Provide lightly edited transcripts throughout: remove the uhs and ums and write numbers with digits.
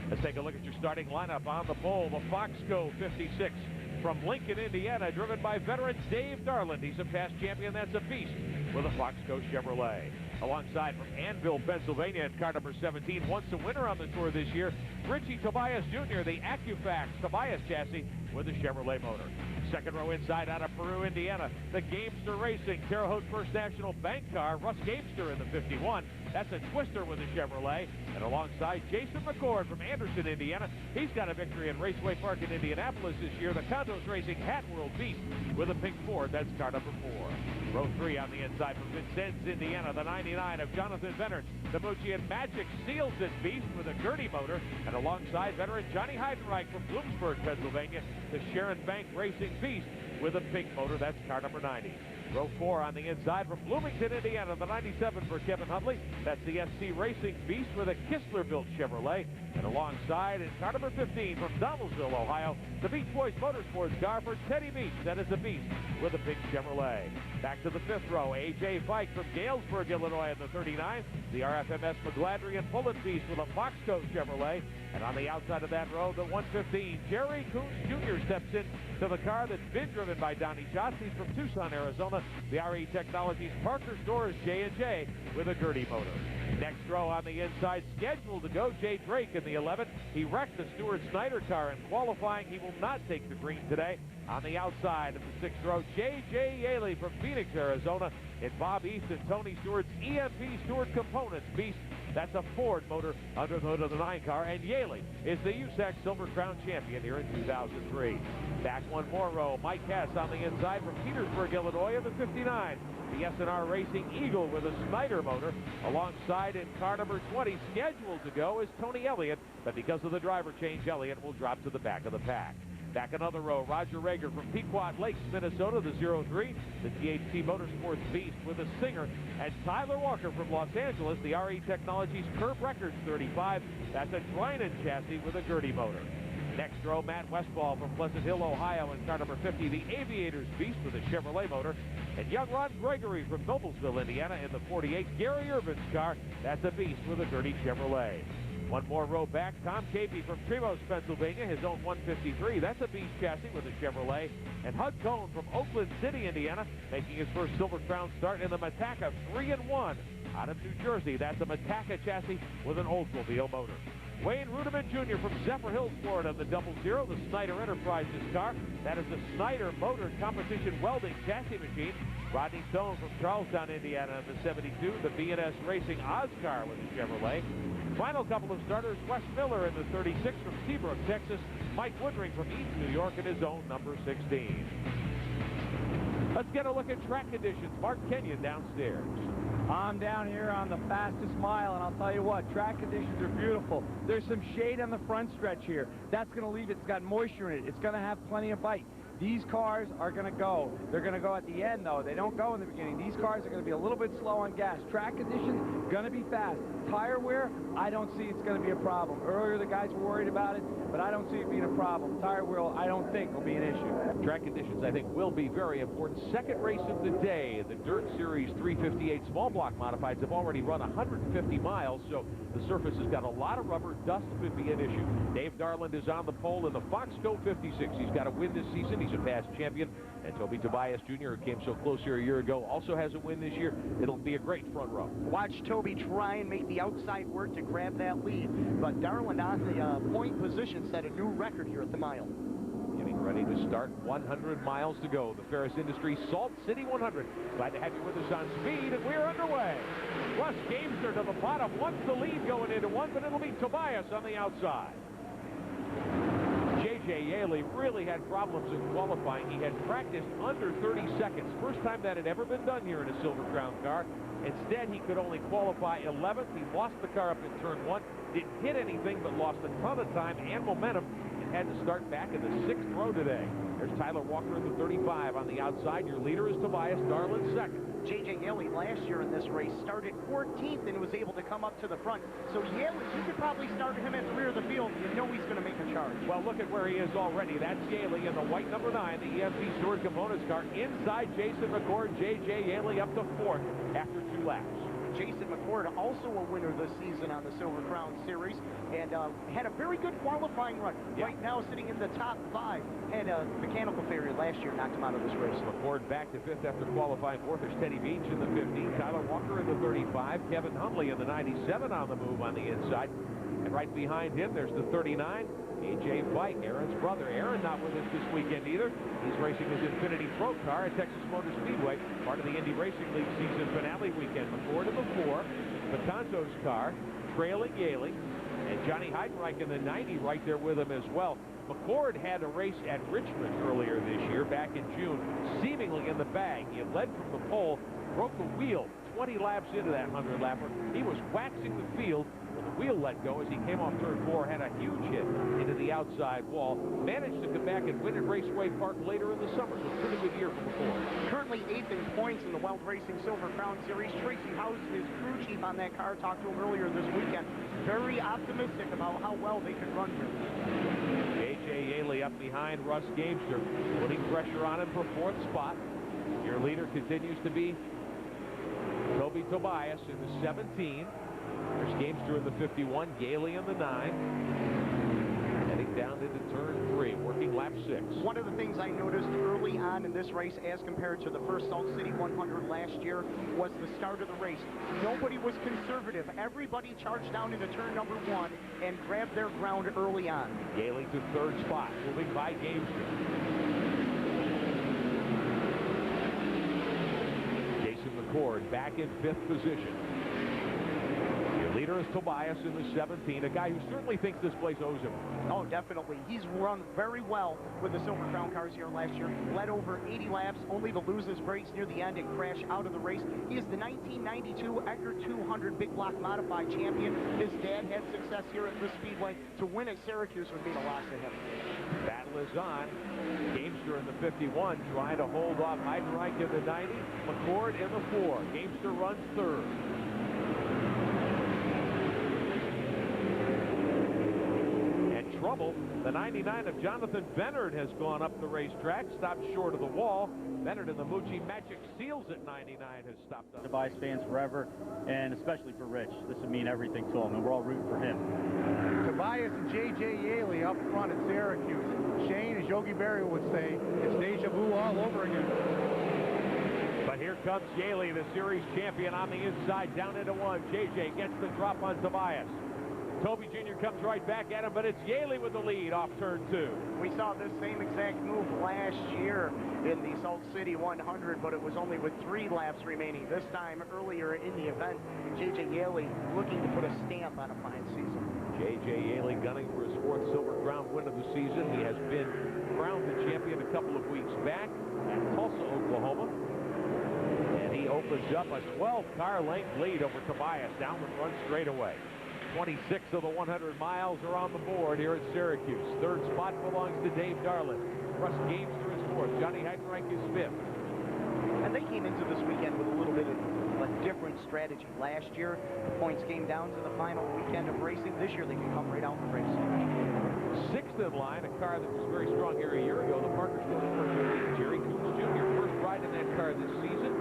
Let's take a look at your starting lineup on the pole. The Foxco 56 from Lincoln, Indiana, driven by veteran Dave Darland. He's a past champion. That's a beast with a Foxco Chevrolet. Alongside from Annville, Pennsylvania, in car number 17, once a winner on the tour this year, Richie Tobias Jr., the AccuFax Tobias chassis with a Chevrolet motor. Second row inside out of Peru, Indiana, the Gamester Racing Terre Haute First National Bank car, Russ Gamester in the 51. That's a Twister with a Chevrolet. And alongside Jason McCord from Anderson, Indiana, he's got a victory at Raceway Park in Indianapolis this year. The Condos Racing Hat World Beast with a pink Ford. That's car number 4. Row 3 on the inside from Vincennes, Indiana, the 99 of Jonathan Venner. The Muccian Magic seals this beast with a Gertie motor. And alongside veteran Johnny Heidenreich from Bloomsburg, Pennsylvania, the Sharon Bank Racing Beast with a pink motor. That's car number 90. Row 4 on the inside from Bloomington, Indiana, the 97 for Kevin Huntley. That's the SC Racing Beast with a Kistler-built Chevrolet. And alongside in car number 15 from Donaldsville, Ohio, the Beach Boys Motorsports car for Teddy Beach. That is a Beast with a big Chevrolet. Back to the 5th row, A.J. Fike from Galesburg, Illinois in the 39. The RFMS McGladrey and Bullet Beast with a Foxco Chevrolet. And on the outside of that row, the 115, Jerry Coons Jr. steps in to the car that's been driven by Donnie Schatz. He's from Tucson, Arizona. The RE Technologies Parker Stores J&J with a Gertie motor. Next row on the inside, scheduled to go, Jay Drake in the 11. He wrecked the Stuart Snyder car in qualifying. He will not take the green today. On the outside of the 6th row, J.J. Yaley from Phoenix, Arizona. In Bob East and Tony Stewart's EMP Stewart Components Beast. That's a Ford motor under the hood of the 9 car. And Yaley is the USAC Silver Crown champion here in 2003. Back one more row, Mike Hess on the inside from Petersburg, Illinois in the 59. The S&R Racing Eagle with a Snyder motor. Alongside in car number 20, scheduled to go, is Tony Elliott. But because of the driver change, Elliott will drop to the back of the pack. Back another row, Roger Rager from Pequot Lakes, Minnesota, the 03. The THC Motorsports Beast with a Singer. And Tyler Walker from Los Angeles, the RE Technologies Curb Records 35. That's a Drinan chassis with a Gertie motor. Next row, Matt Westfall from Pleasant Hill, Ohio, in car number 50, the Aviators Beast with a Chevrolet motor. And young Ron Gregory from Noblesville, Indiana, in the 48, Gary Irvin's car. That's a Beast with a Gertie Chevrolet. One more row back, Tom Capey from Tremos, Pennsylvania, his own 153. That's a Beast chassis with a Chevrolet. And Hud Cohn from Oakland City, Indiana, making his first Silver Crown start in the Mataka 3-1 out of New Jersey. That's a Mataka chassis with an Oldsmobile motor. Wayne Ruderman Jr. from Zephyr Hills, Florida, the 00, the Snyder Enterprises car. That is the Snyder Motor Competition Welding Chassis Machine. Rodney Stone from Charlestown, Indiana, in the 72, the B&S Racing Oz car with a Chevrolet. Final couple of starters, Wes Miller in the 36 from Seabrook, Texas. Mike Woodring from East New York in his own number 16. Let's get a look at track conditions. Mark Kenyon downstairs. I'm down here on the fastest mile, and I'll tell you what, track conditions are beautiful. There's some shade on the front stretch here. That's going to leave it. It's got moisture in it. It's going to have plenty of bite. These cars are going to go. They're going to go at the end, though. They don't go in the beginning. These cars are going to be a little bit slow on gas. Track conditions, going to be fast. Tire wear, I don't see it's going to be a problem. Earlier, the guys were worried about it, but I don't see it being a problem. Tire wear, I don't think, will be an issue. Track conditions, I think, will be very important. Second race of the day, the Dirt Series 358 small block modifieds have already run 150 miles, so the surface has got a lot of rubber. Dust could be an issue. Dave Darland is on the pole in the Foxco 56. He's got a win this season. He's a past champion. And Toby Tobias Jr., who came so close here a year ago, also has a win this year. It'll be a great front row. Watch Toby try and make the outside work to grab that lead. But Darland on the point position set a new record here at the mile. Getting ready to start, 100 miles to go. The Ferris Industries Salt City 100. Glad to have you with us on Speed, and we're underway. Russ Gamester to the bottom, wants the lead going into one, but it'll be Tobias on the outside. J.J. Yaley really had problems in qualifying. He had practiced under 30 seconds. First time that had ever been done here in a Silver Crown car. Instead, he could only qualify 11th. He lost the car up in turn 1. Didn't hit anything, but lost a ton of time and momentum. Had to start back in the 6th row today. There's Tyler Walker in the 35 on the outside. Your leader is Tobias Darland, second. J.J. Yaley last year in this race started 14th and was able to come up to the front. So Yaley, you could probably start him at the rear of the field. You know he's going to make a charge. Well, look at where he is already. That's Yaley in the white number 9, the EMP Stewart Components car. Inside Jason McCord, J.J. Yaley up to 4th after 2 laps. Jason McCord McCord, also a winner this season on the Silver Crown Series, and had a very good qualifying run. Yeah. Right now sitting in the top 5. Had a mechanical failure last year, knocked him out of this race. McCord back to 5th after qualifying 4th. There's Teddy Beach in the 15. Tyler Walker in the 35. Kevin Hundley in the 97 on the move on the inside. And right behind him, there's the 39. A.J. White, Aaron's brother. Aaron not with us this weekend either. He's racing his Infinity Pro car at Texas Motor Speedway, part of the Indy Racing League season finale weekend. McCord in the 4, Patanto's car, trailing Yaley, and Johnny Heidenreich in the 90 right there with him as well. McCord had a race at Richmond earlier this year, back in June, seemingly in the bag. He had led from the pole, broke the wheel 20 laps into that 100-lapper. He was waxing the field. The wheel let go as he came off turn 4, had a huge hit into the outside wall, managed to come back and win at Raceway Park later in the summer. So pretty good year for McCord. Currently 8th in points in the Weld Racing Silver Crown Series. Tracy House, his crew chief on that car, talked to him earlier this weekend. Very optimistic about how well they can run here. A.J. Yaley up behind Russ Gamester, putting pressure on him for 4th spot. Your leader continues to be Toby Tobias in the 17. There's Gamester in the 51, Yaley in the 9. Heading down into turn 3, working lap 6. One of the things I noticed early on in this race as compared to the first Salt City 100 last year was the start of the race. Nobody was conservative. Everybody charged down into turn number 1 and grabbed their ground early on. Yaley to 3rd spot, moving by Gamester. Jason McCord back in 5th position. Leader is Tobias in the 17, a guy who certainly thinks this place owes him. Oh, definitely. He's run very well with the Silver Crown cars here last year. Led over 80 laps, only to lose his brakes near the end and crash out of the race. He is the 1992 Eckerd 200 Big Block Modified champion. His dad had success here at the Speedway. To win at Syracuse would mean a lot to him. Battle is on. Gamester in the 51 trying to hold off Heidenreich in the 90. McCord in the 4. Gamester runs 3rd. Trouble. The 99 of Jonathan Bennard has gone up the racetrack, stopped short of the wall. Bennard in the Mucci Magic Seals at 99 has stopped on. Tobias fans forever, and especially for Rich. This would mean everything to him, and we're all rooting for him. Tobias and J.J. Yaley up front at Syracuse. Shane, as Yogi Berra would say, it's deja vu all over again. But here comes Yaley, the series champion, on the inside, down into 1. J.J. gets the drop on Tobias. Toby Jr. comes right back at him, but it's Yaley with the lead off turn 2. We saw this same exact move last year in the Salt City 100, but it was only with 3 laps remaining. This time, earlier in the event, J.J. Yaley looking to put a stamp on a fine season. J.J. Yaley gunning for his 4th Silver Crown win of the season. He has been crowned the champion a couple of weeks back at Tulsa, Oklahoma. And he opens up a 12-car length lead over Tobias down the front straightaway. 26 of the 100 miles are on the board here at Syracuse. 3rd spot belongs to Dave Darland. Russ Gamester is 4th. Johnny Heidenreich is 5th. And they came into this weekend with a little bit of a different strategy. Last year, the points came down to the final weekend of racing. This year, they can come right out and race. 6th in line, a car that was very strong here a year ago, the Parkersville 450. Jerry Coons Jr., first ride in that car this season.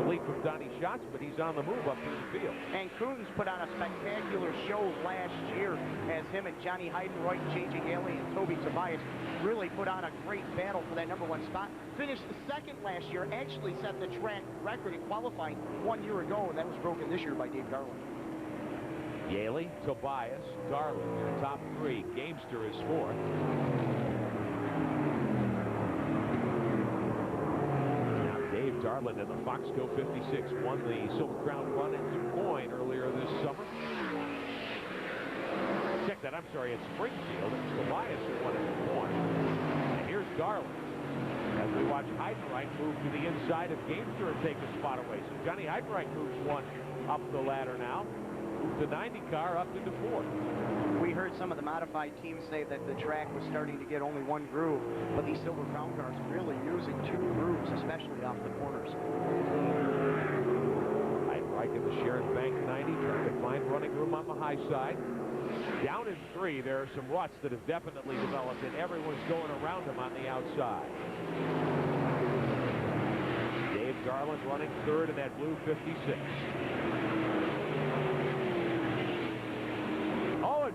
The lead from Donnie Schatz, but he's on the move up through the field. And Coons put on a spectacular show last year as him and Johnny Heidenreich, J.J. Yaley, and Toby Tobias really put on a great battle for that number 1 spot. Finished 2nd last year, actually set the track record in qualifying 1 year ago, and that was broken this year by Dave Darland. Yaley, Tobias, Darland, your top 3. Gamester is 4th. Dave Darland in the Foxco 56 won the Silver Crown run in Des Moines earlier this summer. Check that, I'm sorry, at Springfield. It's Tobias who won it in Des Moines. And here's Darland as we watch Heidenreich move to the inside of Gamester and take a spot away. So Johnny Heidenreich moves 1 up the ladder now. Moved the 90 car up into 4th. We heard some of the modified teams say that the track was starting to get only 1 groove, but these Silver Crown cars really using 2 grooves, especially off the corners. Heidenreich in the Sharon Bank 90, trying to find running room on the high side. Down in 3, there are some ruts that have definitely developed, and everyone's going around him on the outside. Dave Darland running 3rd in that blue 56.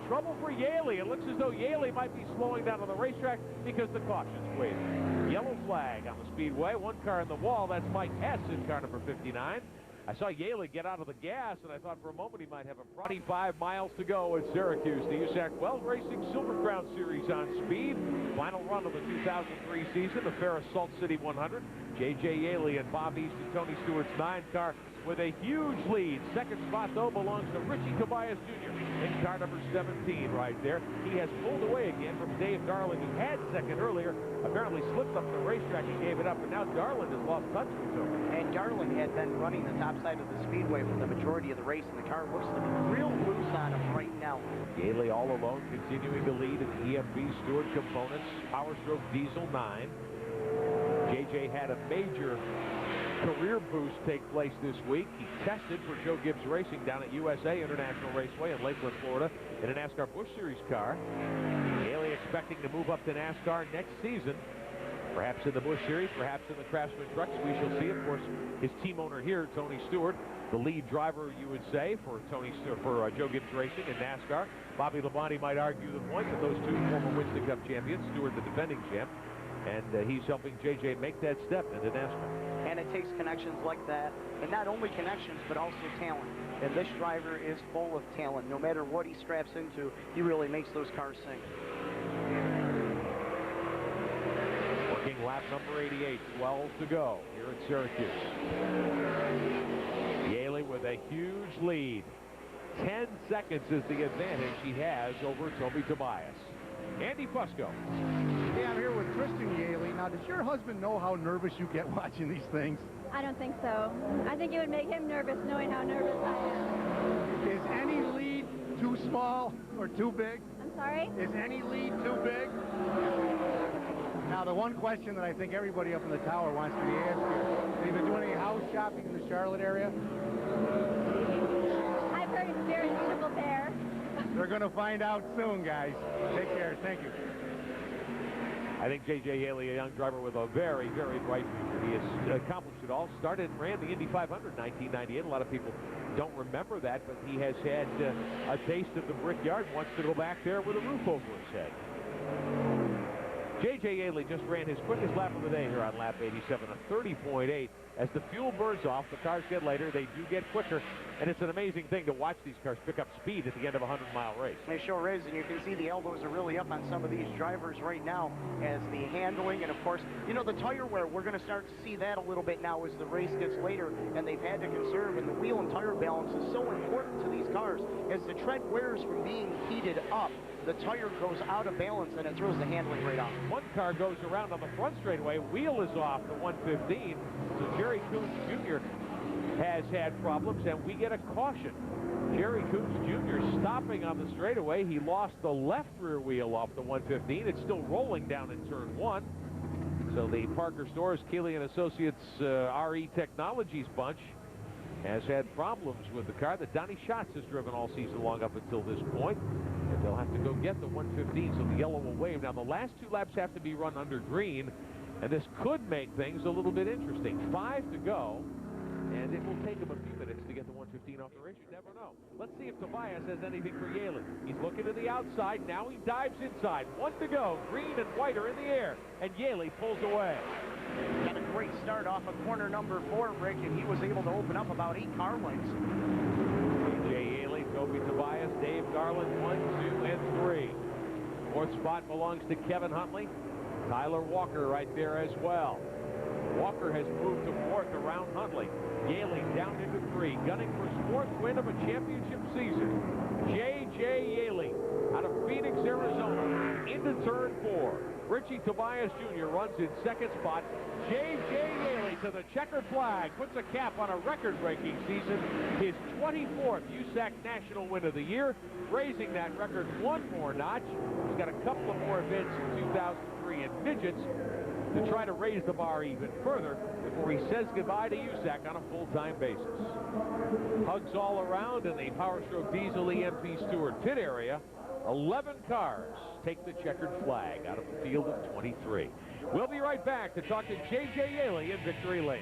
trouble for Yaley. It looks as though Yaley might be slowing down on the racetrack because the caution's waving. Yellow flag on the speedway. One car in the wall. That's Mike Hess in car number 59. I saw Yaley get out of the gas, and I thought for a moment he might have a problem. 25 miles to go at Syracuse. The USAC Well Racing Silver Crown Series on speed. Final run of the 2003 season, the Ferris Salt City 100. J.J. Yaley and Bob East and Tony Stewart's 9-car with a huge lead. Second spot, though, belongs to Richie Tobias Jr. in car number 17 right there. He has pulled away again from Dave Darling. He had second earlier, apparently slipped up the racetrack and gave it up, and now Darling has lost touch with him. And Darling had been running the top side of the speedway for the majority of the race, and the car looks to be real loose on him right now. Yaley all alone, continuing to lead in EMB Stewart components. Power Stroke Diesel 9. JJ had a major career boost take place this week. He tested for Joe Gibbs Racing down at USA International Raceway in Lakeland, Florida, in a NASCAR Busch Series car. Yaley expecting to move up to NASCAR next season, perhaps in the Busch Series, perhaps in the Craftsman Trucks. We shall see. Of course, his team owner here, Tony Stewart, the lead driver, you would say, for Joe Gibbs Racing in NASCAR. Bobby Labonte might argue the point that those two former Winston Cup champions, Stewart the defending champ, and he's helping JJ make that step into NASCAR. And it takes connections like that, and not only connections, but also talent. And this driver is full of talent. No matter what he straps into, he really makes those cars sing. Working lap number 88, 12 to go here at Syracuse. Yaley with a huge lead. 10 seconds is the advantage he has over Toby Tobias. Andy Fusco. Yeah, I'm here with Tristan Yaley. Now, does your husband know how nervous you get watching these things? I don't think so. I think it would make him nervous knowing how nervous I am. Is any lead too small or too big? I'm sorry? Is any lead too big? Now, the one question that I think everybody up in the tower wants to be asked you, have you been doing any house shopping in the Charlotte area? I've heard it's very beautiful there. They're going to find out soon, guys. Take care. Thank you. I think J.J. Yaley, a young driver with a very, very bright future. He has accomplished it all. Started and ran the Indy 500 in 1998. A lot of people don't remember that, but he has had a taste of the Brickyard. Wants to go back there with a roof over his head. J.J. Yaley just ran his quickest lap of the day here on lap 87, a 30.8. As the fuel burns off, the cars get later, they do get quicker, and it's an amazing thing to watch these cars pick up speed at the end of a 100-mile race. It sure is, and you can see the elbows are really up on some of these drivers right now as the handling, and of course, you know, the tire wear, we're going to start to see that a little bit now as the race gets later, and they've had to conserve, and the wheel and tire balance is so important to these cars. As the tread wears from being heated up, the tire goes out of balance, and it throws the handling right off. One car goes around on the front straightaway, wheel is off the 115, so Jerry Coons Jr. has had problems, and we get a caution. Jerry Coons Jr. stopping on the straightaway. He lost the left rear wheel off the 115. It's still rolling down in turn 1. So the Parker Stores, Keeley & Associates RE Technologies bunch has had problems with the car that Donnie Schatz has driven all season long up until this point. And they'll have to go get the 115, so the yellow will wave. Now, the last 2 laps have to be run under green, and this could make things a little bit interesting. 5 to go, and it will take him a few minutes to get the 115 off the race. You never know. Let's see if Tobias has anything for Yaley. He's looking to the outside. Now he dives inside. 1 to go. Green and white are in the air, and Yaley pulls away. Got a great start off of corner number 4, Rick, and he was able to open up about 8 car lengths. J. Yaley, Toby Tobias, Dave Garland, 1, 2, and 3. 4th spot belongs to Kevin Huntley. Tyler Walker right there as well. Walker has moved to 4th around Huntley. Yaley down into 3, gunning for his 4th win of a championship season. J.J. Yaley out of Phoenix, Arizona, into turn 4. Richie Tobias Jr. runs in 2nd spot. J.J. Yaley to the checkered flag, puts a cap on a record-breaking season, his 24th USAC National Win of the Year, raising that record 1 more notch. He's got a couple of more events in 2003 in midgets to try to raise the bar even further before he says goodbye to USAC on a full-time basis. Hugs all around in the Power Stroke Diesel EMP Stewart pit area. 11 cars take the checkered flag out of the field of 23. We'll be right back to talk to J.J. Yaley in Victory Lane.